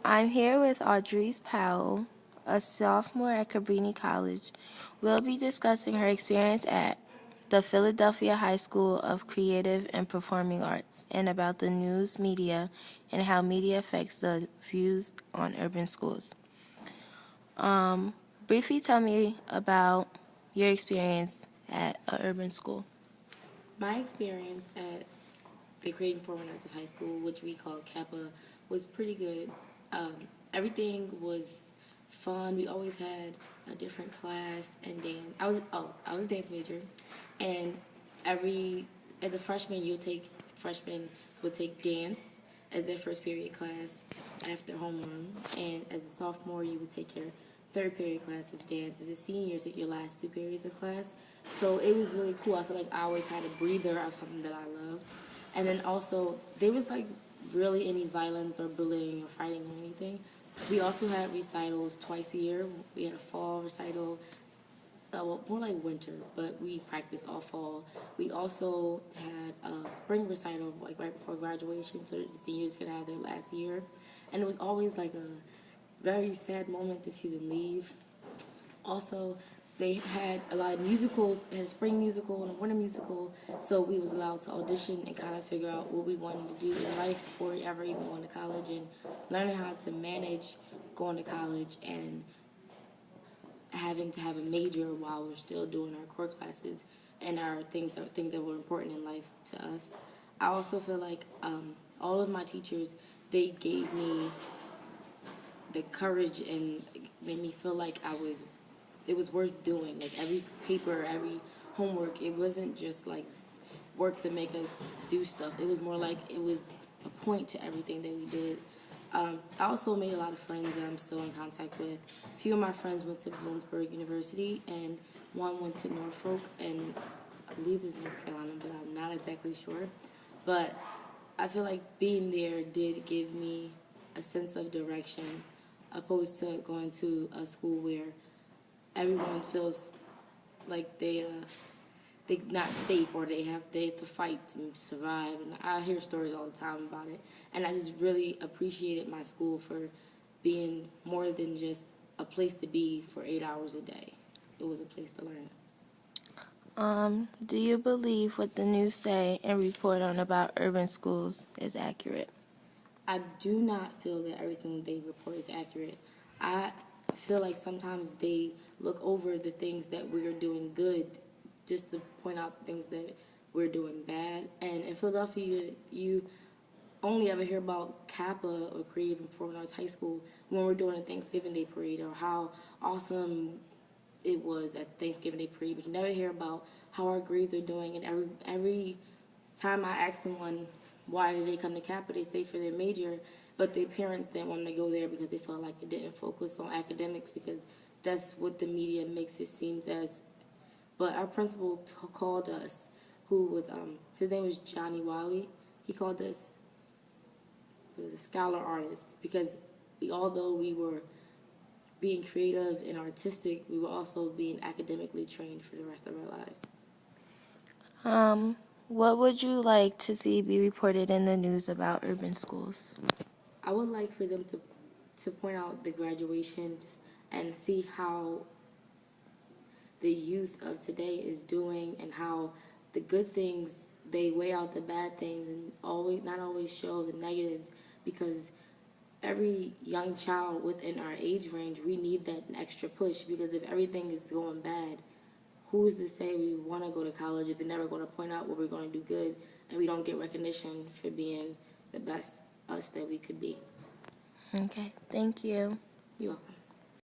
I'm here with Audrey's Powell, a sophomore at Cabrini College. We'll be discussing her experience at the Philadelphia High School of Creative and Performing Arts and about the news media and how media affects the views on urban schools. Briefly tell me about your experience at an urban school. My experience at the Creative and Performing Arts of high school, which we call Kappa, was pretty good. Um, Everything was fun. We always had a different class and dance. I was a dance major, and at the freshman freshmen would take dance as their first period class after homeroom, and as a sophomore you would take your third period class as dance. As a senior, you take your last 2 periods of class. So it was really cool. I feel like I always had a breather of something that I loved. And then also, there was like really any violence or bullying or fighting or anything. We also had recitals twice a year. We had a fall recital, well, more like winter, but we practiced all fall. We also had a spring recital, like right before graduation, so that the seniors could have their last year. And it was always like a very sad moment to see them leave. Also, they had a lot of musicals. They had a spring musical and a winter musical, so we was allowed to audition and kind of figure out what we wanted to do in life before we ever even going to college, and learning how to manage going to college and having to have a major while we're still doing our core classes and our things that were important in life to us. I also feel like all of my teachers, they gave me the courage and made me feel like it was worth doing. Like every paper, every homework, it wasn't just like work to make us do stuff. It was more like it was a point to everything that we did. I also made a lot of friends that I'm still in contact with. A few of my friends went to Bloomsburg University, and one went to Norfolk, and I believe it's North Carolina, but I'm not exactly sure. But I feel like being there did give me a sense of direction, opposed to going to a school where everyone feels like they're not safe, or they have to fight and survive. And I hear stories all the time about it, and I just really appreciated my school for being more than just a place to be for 8 hours a day. It was a place to learn. Do you believe what the news say and report on about urban schools is accurate? I do not feel that everything they report is accurate. I feel like sometimes they look over the things that we're doing good just to point out things that we're doing bad. And in Philadelphia, you only ever hear about Kappa or Creative and Performing Arts High School when we're doing a Thanksgiving Day parade, or how awesome it was at Thanksgiving Day parade, but you never hear about how our grades are doing. And every time I ask someone why did they come to Kappa, they say for their major, but their parents didn't want them to go there because they felt like it didn't focus on academics, because that's what the media makes it seem as. But our principal called us, who was his name was Johnny Wiley. He called us, he was a scholar artist, because although we were being creative and artistic, we were also being academically trained for the rest of our lives. What would you like to see be reported in the news about urban schools? I would like for them to point out the graduations and see how the youth of today is doing, and how the good things, they weigh out the bad things and not always show the negatives, because every young child within our age range, we need that extra push, because if everything is going bad, who's to say we want to go to college if they're never going to point out what we're going to do good, and we don't get recognition for being the best us that we could be. Okay, thank you. You're welcome.